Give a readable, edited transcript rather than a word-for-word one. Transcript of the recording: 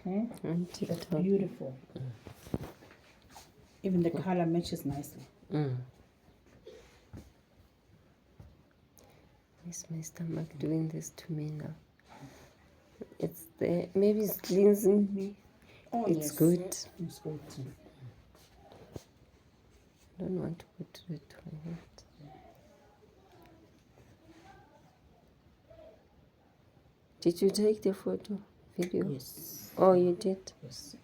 Okay. on That's TikTok. beautiful. Even the color matches nicely. Is my stomach doing this to me now? It's there. Maybe it's cleansing me. Oh, It's yes. good. It's good. I don't want to go to the toilet. Did you take the photo? Video? Yes. Oh, you did? Yes.